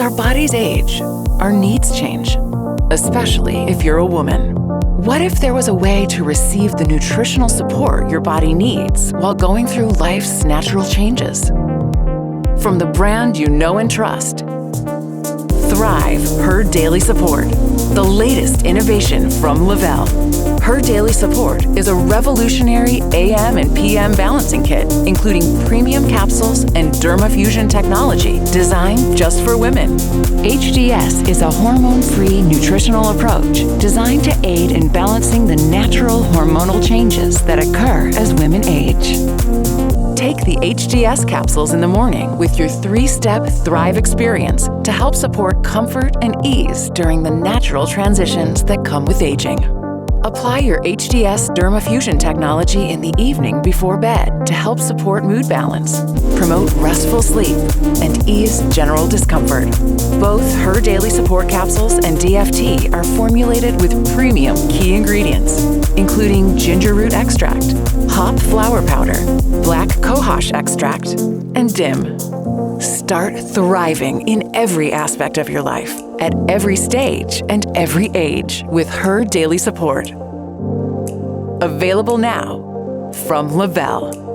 As our bodies age, our needs change, especially if you're a woman. What if there was a way to receive the nutritional support your body needs while going through life's natural changes? From the brand you know and trust, Thrive Her Daily Support, the latest innovation from Le-Vel. Her Daily Support is a revolutionary AM and PM balancing kit, including premium capsules and dermafusion technology designed just for women. HDS is a hormone-free nutritional approach designed to aid in balancing the natural hormonal changes that occur as women age. Take the HDS capsules in the morning with your 3-step Thrive experience to help support comfort and ease during the natural transitions that come with aging. Apply your HDS dermafusion technology in the evening before bed to help support mood balance, promote restful sleep, and ease general discomfort. Both Her Daily Support capsules and DFT are formulated with premium key ingredients, including ginger root extract, hop flower powder, black cohosh extract, and DIM. Start thriving in every aspect of your life, at every stage and every age with Her Daily Support. Available now from Le-Vel.